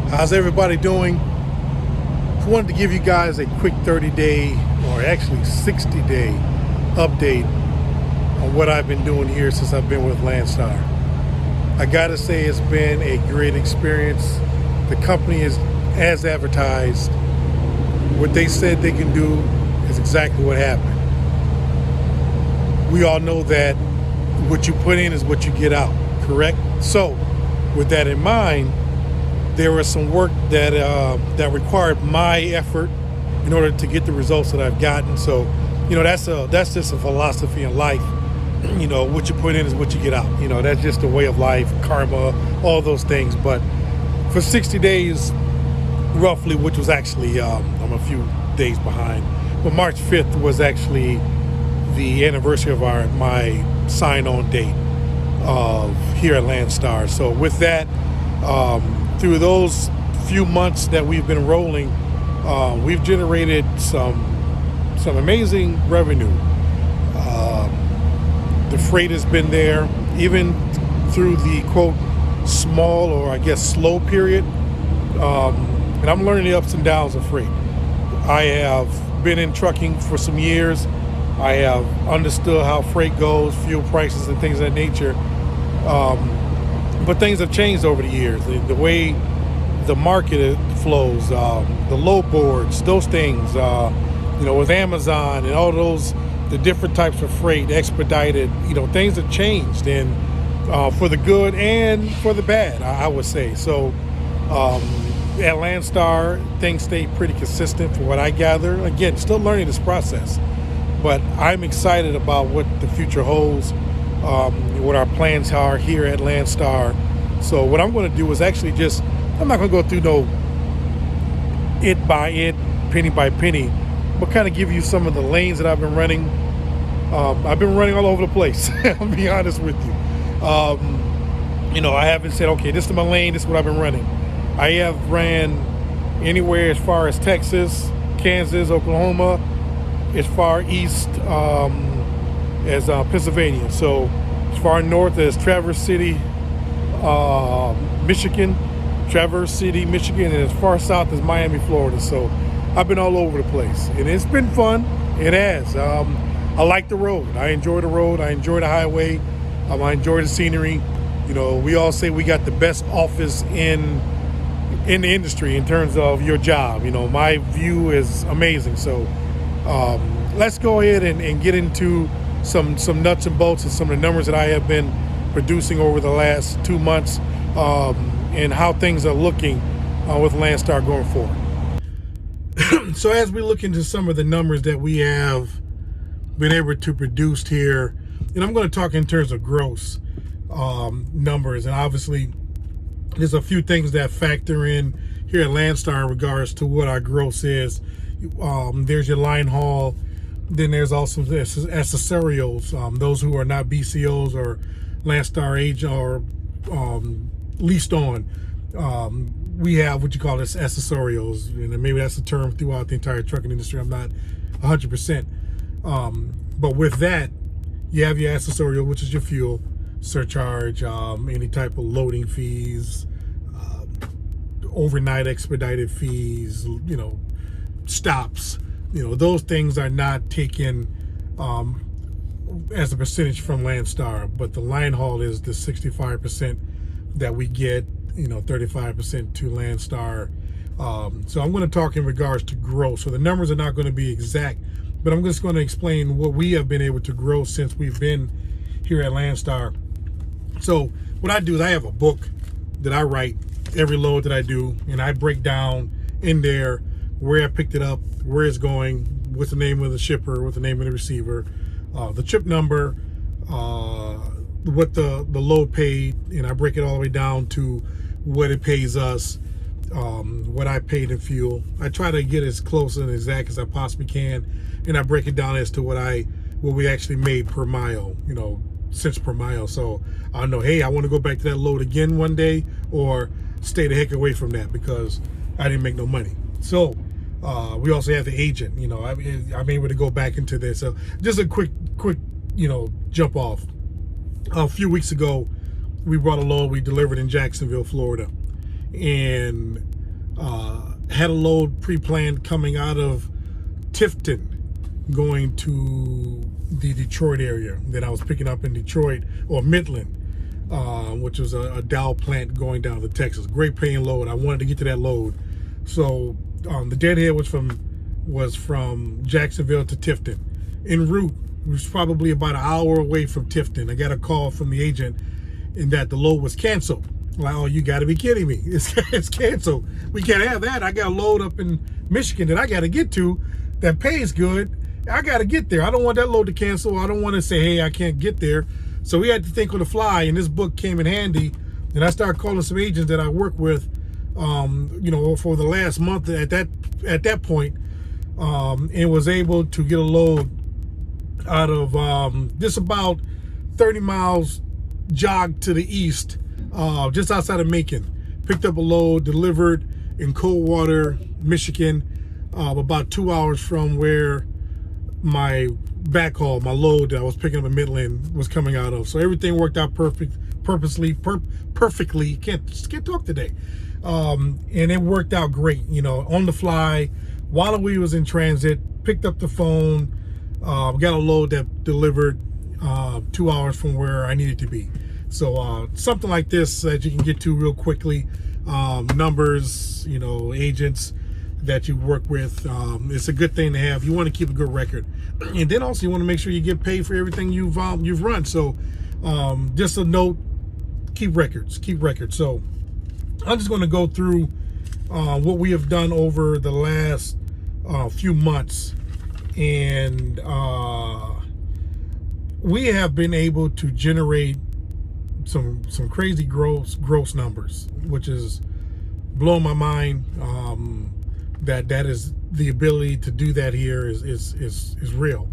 How's everybody doing? I wanted to give you guys a quick 30-day, or actually 60-day update on what I've been doing here since I've been with Landstar. I gotta say it's been a great experience. The company is as advertised. What they said they can do is exactly what happened. We all know that what you put in is what you get out, correct? So, with that in mind, there was some work that required my effort in order to get the results that I've gotten. So, that's just a philosophy in life. What you put in is what you get out. That's just a way of life, karma, all those things. But for 60 days, roughly, which was actually, I'm a few days behind, but March 5th was actually the anniversary of my sign-on date here at Landstar. So with that, through those few months that we've been rolling, we've generated some amazing revenue. The freight has been there, even through the quote small, or I guess slow period. And I'm learning the ups and downs of freight. I have been in trucking for some years. I have understood how freight goes, fuel prices and things of that nature. But things have changed over the years. The way the market flows, the load boards, those things, with Amazon and all those, the different types of freight, expedited, things have changed, and for the good and for the bad, I would say. So at Landstar, things stay pretty consistent for what I gather. Again, still learning this process, but I'm excited about what the future holds, what our plans are here at Landstar. So what I'm going to do is actually I'm not going to go through no it by it, penny by penny, but kind of give you some of the lanes that I've been running. I've been running all over the place. I'll be honest with you. I haven't said, okay, this is my lane, this is what I've been running. I have ran anywhere as far as Texas, Kansas, Oklahoma, as far east as Pennsylvania. So as far north as Traverse City, Michigan, and as far south as Miami, Florida. So I've been all over the place, and it's been fun. It has. I like the road. I enjoy the road. I enjoy the highway. I enjoy the scenery. We all say we got the best office in the industry in terms of your job. My view is amazing. So let's go ahead and get into some nuts and bolts and some of the numbers that I have been producing over the last 2 months, and how things are looking with Landstar going forward. So as we look into some of the numbers that we have been able to produce here, and I'm going to talk in terms of gross numbers, and obviously there's a few things that factor in here at Landstar in regards to what our gross is. There's your line haul, then there's also the accessorials, those who are not BCOs or Landstar agent or leased on. We have what you call this accessorials, and maybe that's the term throughout the entire trucking industry. I'm not 100%. But with that, you have your accessorial, which is your fuel surcharge, any type of loading fees, overnight expedited fees, stops. Those things are not taken as a percentage from Landstar, but the line haul is the 65% that we get, 35% to Landstar. So I'm going to talk in regards to growth. So the numbers are not going to be exact, but I'm just going to explain what we have been able to grow since we've been here at Landstar. So what I do is I have a book that I write every load that I do, and I break down in there where I picked it up, where it's going, what's the name of the shipper, what's the name of the receiver, the trip number, what the load paid, and I break it all the way down to what it pays us, what I paid in fuel. I try to get as close and exact as I possibly can, and I break it down as to what we actually made per mile, cents per mile. So I know, hey, I want to go back to that load again one day, or stay the heck away from that because I didn't make no money. So we also have the agent. I'm able to go back into this. So just a quick jump off. A few weeks ago, we brought a load we delivered in Jacksonville, Florida, and Had a load pre-planned coming out of Tifton, going to the Detroit area that I was picking up in Detroit, or Midland, which was a Dow plant going down to Texas. Great paying load. I wanted to get to that load. So the deadhead was from Jacksonville to Tifton. En route, it was probably about an hour away from Tifton. I got a call from the agent in that the load was canceled. Like, oh, you got to be kidding me. It's canceled. We can't have that. I got a load up in Michigan that I got to get to that pays good. I got to get there. I don't want that load to cancel. I don't want to say, hey, I can't get there. So we had to think on the fly, and this book came in handy. And I started calling some agents that I work with, for the last month at that point, and was able to get a load out of just about 30 miles jog to the east, just outside of Macon. Picked up a load, delivered in Coldwater, Michigan, about 2 hours from where my backhaul, my load that I was picking up in Midland was coming out of. So everything worked out perfectly. Can't talk today. And it worked out great, on the fly, while we was in transit. Picked up the phone, got a load that delivered 2 hours from where I needed to be. So something like this that you can get to real quickly. Numbers, agents that you work with. It's a good thing to have. You want to keep a good record, and then also you want to make sure you get paid for everything you've run. So just a note: keep records. So I'm just going to go through what we have done over the last few months, and we have been able to generate some crazy gross numbers, which is blowing my mind. That is the ability to do that here is real,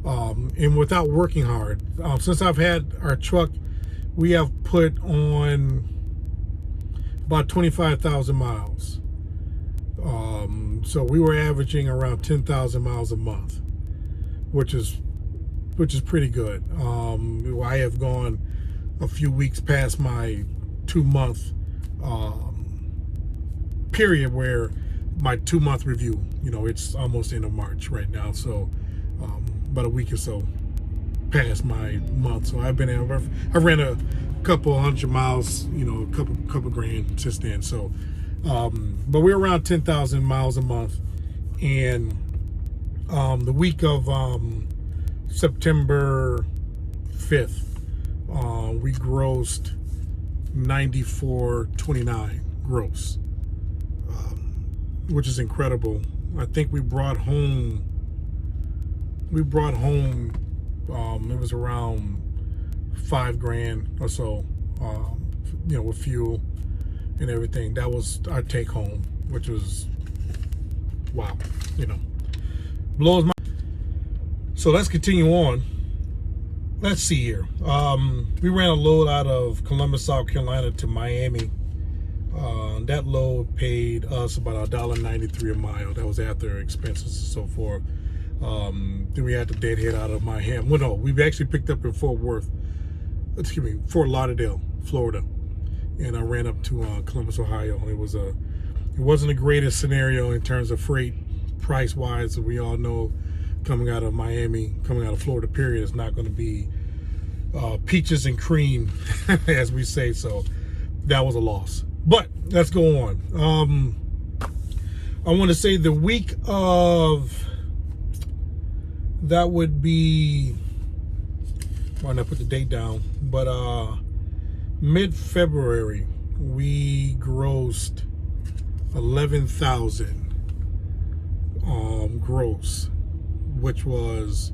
and without working hard. Since I've had our truck, we have put on about 25,000 miles. So we were averaging around 10,000 miles a month, which is pretty good. I have gone a few weeks past my 2-month period where my 2-month review, it's almost end of March right now. So about a week or so past my month. So I ran a couple hundred miles, a couple grand since then. So, but we're around 10,000 miles a month. And the week of September 5th, we grossed 94.29 gross, which is incredible. I think we brought home, it was around $5,000 or so, with fuel and everything. That was our take home, which was, wow, blows my. So let's continue on. Let's see here. We ran a load out of Columbus, South Carolina to Miami. That load paid us about $1.93 a mile. That was after expenses and so forth. Then we had the deadhead out of Miami. Well, no, we actually picked up in Fort Lauderdale, Florida, and I ran up to Columbus, Ohio. It wasn't the greatest scenario in terms of freight price wise. We all know coming out of Miami, coming out of Florida, period, is not going to be peaches and cream, as we say. So that was a loss. But let's go on. I want to say the week of, that would be, why not put the date down, but mid-February, we grossed 11,000 gross, which was,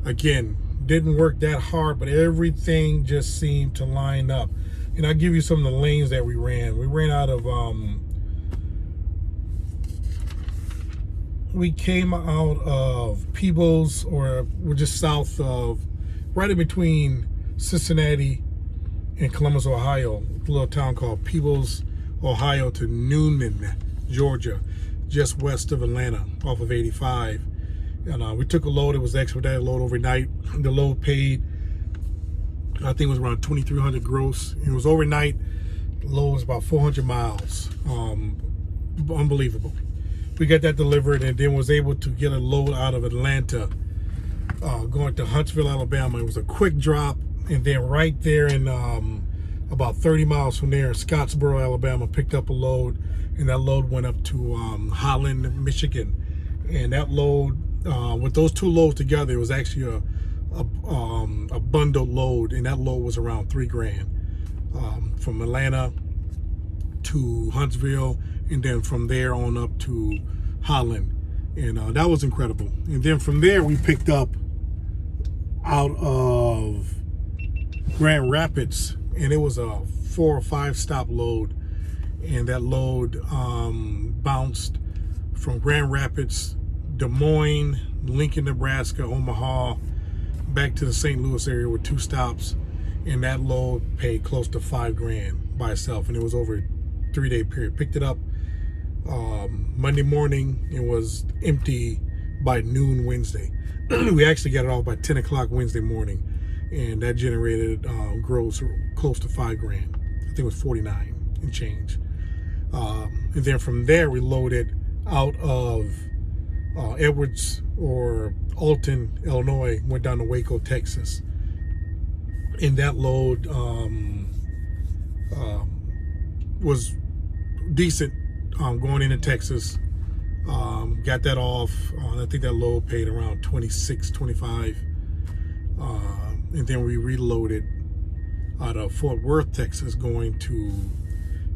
again, didn't work that hard, but everything just seemed to line up. And I'll give you some of the lanes that we ran. We ran out of, we came out of Peebles, or we're just south of, right in between Cincinnati and Columbus, Ohio, a little town called Peebles, Ohio, to Noonan, Georgia, just west of Atlanta, off of 85. And we took a load. It was an expedited load overnight. The load paid, I think it was around 2,300 gross. It was overnight. The load was about 400 miles. unbelievable. We got that delivered, and then was able to get a load out of Atlanta, going to Huntsville, Alabama. It was a quick drop, and then right there in about 30 miles from there, Scottsboro, Alabama, picked up a load, and that load went up to Holland, Michigan. And that load, with those two loads together, it was actually a bundled load, and that load was around $3,000 from Atlanta to Huntsville, and then from there on up to Holland. And that was incredible. And then from there we picked up out of Grand Rapids, and it was a 4 or 5 stop load, and that load bounced from Grand Rapids, Des Moines, Lincoln, Nebraska, Omaha, back to the St. Louis area with 2 stops, and that load paid close to $5,000 by itself, and it was over a 3-day period. Picked it up Monday morning. It was empty by noon Wednesday. We actually got it off by 10 o'clock Wednesday morning, and that generated gross close to $5,000. I think it was 49 and change. And then from there we loaded out of Edwards or Alton, Illinois, went down to Waco, Texas. And that load was decent going into Texas. Got that off. I think that load paid around 26, 25. And then we reloaded out of Fort Worth, Texas, going to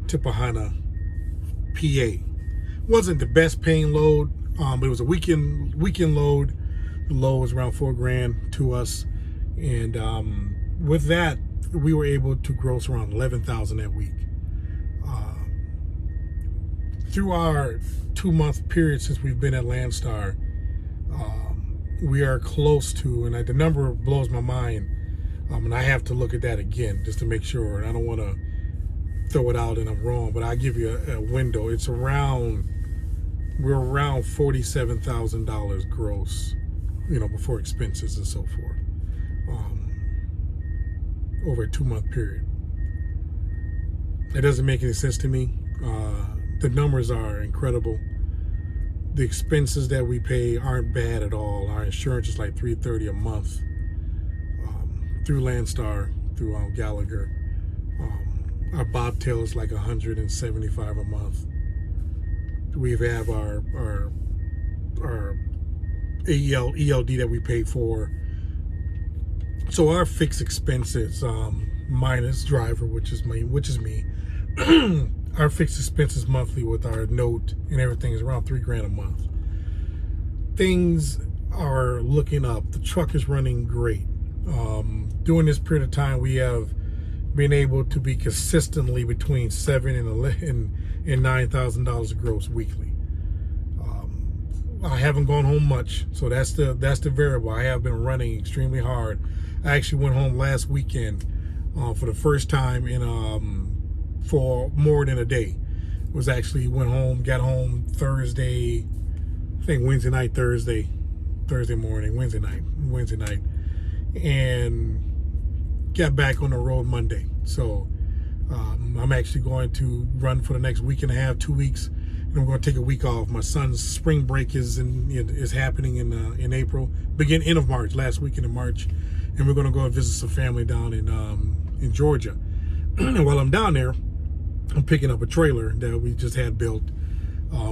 Tippahana, PA. Wasn't the best paying load, but it was a weekend load. The load was around $4,000 to us, and with that, we were able to gross around $11,000 that week. Through our 2-month period since we've been at Landstar, we are close to, and the number blows my mind, and I have to look at that again just to make sure. And I don't want to throw it out and I'm wrong, but I'll give you a window. It's around, we're around $47,000 gross, before expenses and so forth, over a 2-month period. It doesn't make any sense to me. The numbers are incredible. The expenses that we pay aren't bad at all. Our insurance is like $330 a month through Landstar, through Gallagher. Our bobtail is like $175 a month. We have our ELD that we pay for. So our fixed expenses, minus driver, which is me, our fixed expenses monthly with our note and everything is around $3,000 a month. Things are looking up. The truck is running great. During this period of time, we have been able to be consistently between $7,000 and $9,000 gross weekly. I haven't gone home much, so that's the variable. I have been running extremely hard. I actually went home last weekend for the first time for more than a day. Got home Thursday, I think Wednesday night, Thursday morning, Wednesday night, and got back on the road Monday. So I'm actually going to run for the next week and a half, 2 weeks, and I'm going to take a week off. My son's spring break is happening in April, end of March, last weekend of March, and we're going to go and visit some family down in Georgia. And while I'm down there, I'm picking up a trailer that we just had built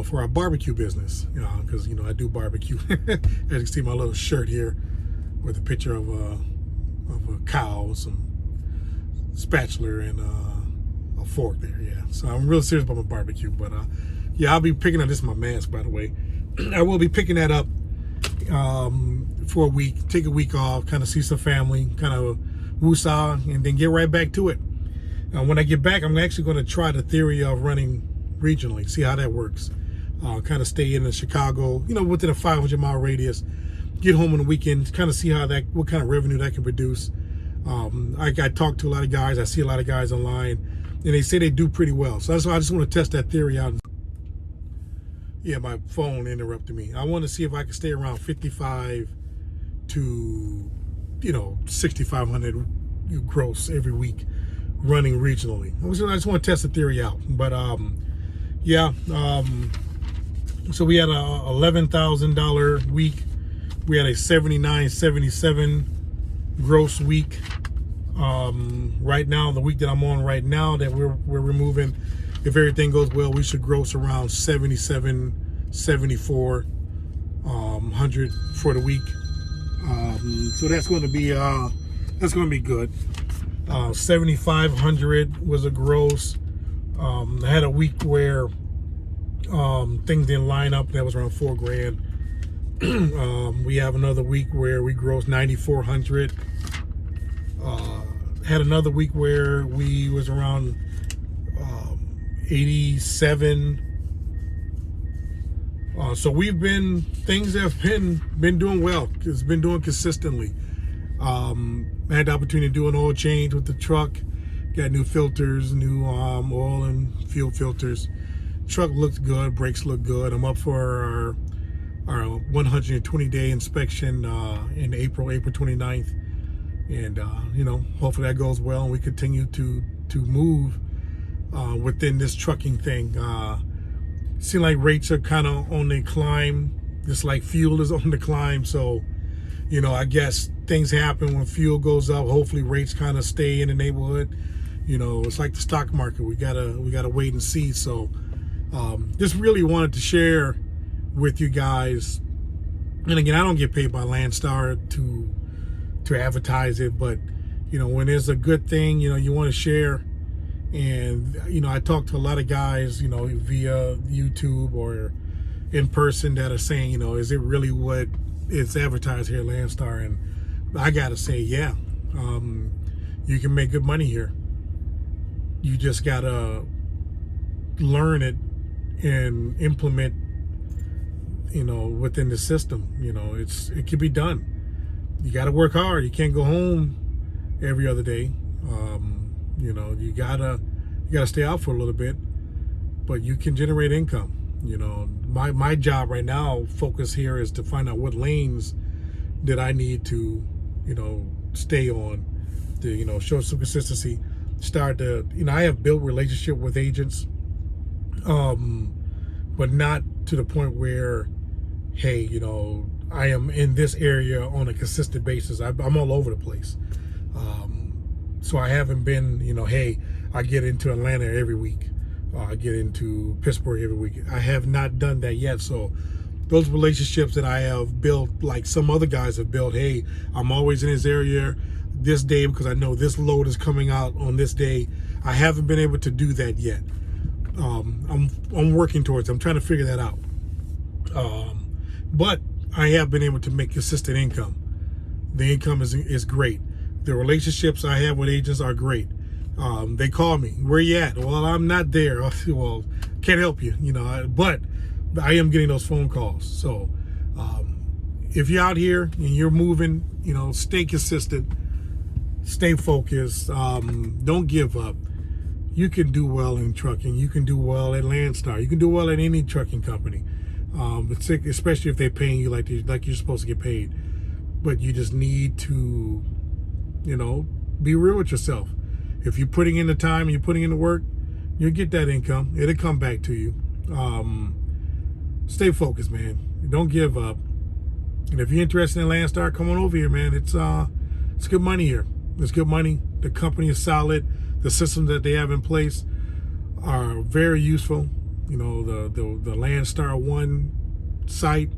for our barbecue business, because I do barbecue. As you can see, my little shirt here with a picture of a cow, some spatula, and a fork there. Yeah, so I'm real serious about my barbecue. But I'll be picking up. This is my mask, by the way. I will be picking that up for a week. Take a week off, kind of see some family, kind of woosah, and then get right back to it. When I get back, I'm actually going to try the theory of running regionally, see how that works. Kind of stay in Chicago, within a 500-mile radius. Get home on the weekend, kind of see what kind of revenue that can produce. I talk to a lot of guys. I see a lot of guys online, and they say they do pretty well. So that's why I just want to test that theory out. Yeah, my phone interrupted me. I want to see if I can stay around 55 to 6,500 gross every week running regionally. I just want to test the theory out. But Yeah. So we had a $11,000 week. We had a 79.77 gross week. Right now, the week that I'm on right now, that we're removing, if everything goes well, we should gross around 77.74 hundred for the week. So that's going to be good. 7,500 was a gross. I had a week where things didn't line up. That was around $4,000. We have another week where we grossed 9,400. Had another week where we was around 87. So things have been doing well. It's been doing consistently. I had the opportunity to do an oil change with the truck. Got new filters, new oil and fuel filters. Truck looks good, brakes look good. I'm up for our 120-day inspection in April 29th. And hopefully that goes well and we continue to move within this trucking thing. Seem like rates are kind of on the climb, just like fuel is on the climb. So, I guess things happen when fuel goes up. Hopefully rates kind of stay in the neighborhood. It's like the stock market. We gotta wait and see. So, just really wanted to share with you guys. And again, I don't get paid by Landstar to advertise it, but when there's a good thing, you want to share. And I talk to a lot of guys, via YouTube or in person that are saying, is it really what it's advertised here at Landstar? And I gotta say, yeah, you can make good money here. You just gotta learn it and implement, within the system. It can be done. You gotta work hard. You can't go home every other day. You gotta stay out for a little bit, but you can generate income. My job right now, focus here is to find out what lanes that I need to, stay on, to, show some consistency. Start to, I have built relationship with agents, but not to the point where, hey, I am in this area on a consistent basis. I'm all over the place. So I haven't been, hey, I get into Atlanta every week. I get into Pittsburgh every week. I have not done that yet. So those relationships that I have built, like some other guys have built, hey, I'm always in this area this day because I know this load is coming out on this day. I haven't been able to do that yet. I'm working towards it. I'm trying to figure that out. But I have been able to make consistent income. The income is great. The relationships I have with agents are great. They call me, where you at? Well, I'm not there. Well, can't help you, but I am getting those phone calls. So if you're out here and you're moving, stay consistent, stay focused, don't give up. You can do well in trucking. You can do well at Landstar. You can do well at any trucking company, especially if they're paying you like you're supposed to get paid. But you just need to, be real with yourself. If you're putting in the time and you're putting in the work, you'll get that income. It'll come back to you. Stay focused, man. Don't give up. And if you're interested in Landstar, come on over here, man. It's good money here. It's good money. The company is solid. The systems that they have in place are very useful. The Landstar One site,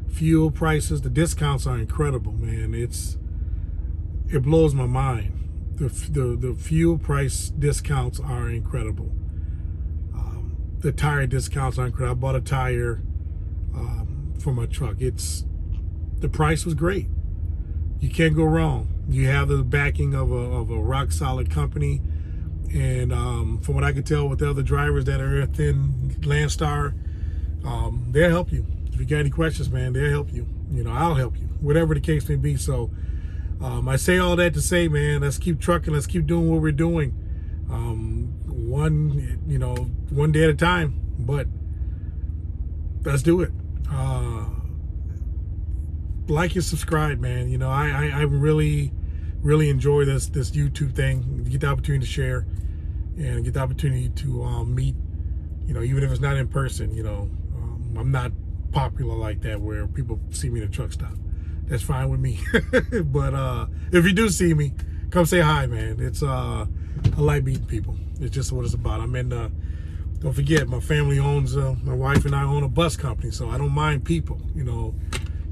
fuel prices, the discounts are incredible, man. It blows my mind. The fuel price discounts are incredible. The tire discounts are incredible. I bought a tire for my truck. The price was great. You can't go wrong. You have the backing of a rock solid company, and from what I can tell with the other drivers that are within Landstar, they'll help you. If you got any questions, man, they'll help you. I'll help you, whatever the case may be. So I say all that to say, man, let's keep trucking. Let's keep doing what we're doing. One day at a time, but let's do it. Like and subscribe, man. I really enjoy this YouTube thing. Get the opportunity to share and get the opportunity to meet You know, even if it's not in person, you know, I'm not popular like that where people see me in a truck stop. That's fine with me. But if you do see me, come say hi, man. It's I like meeting people. It's just what it's about. I'm in don't forget, my family owns, my wife and I own a bus company, so I don't mind people. You know,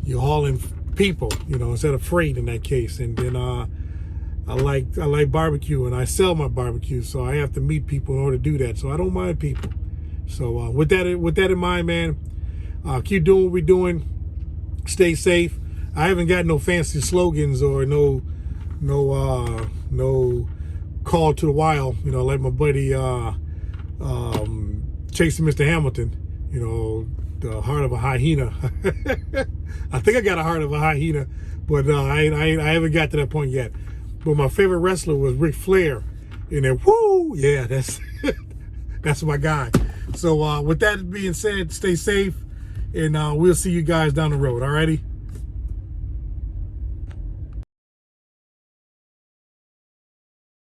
you're hauling people, you know, instead of freight in that case. And then I like barbecue, and I sell my barbecue, so I have to meet people in order to do that. So I don't mind people. So with that in mind, man, keep doing what we're doing. Stay safe. I haven't got no fancy slogans or no call to the wild, you know, like my buddy Chasing Mr. Hamilton, you know, the heart of a hyena. I think I got a heart of a hyena, but I haven't got to that point yet. But my favorite wrestler was Ric Flair, and then whoo, yeah, that's that's my guy. So with that being said, stay safe, and we'll see you guys down the road. Alrighty.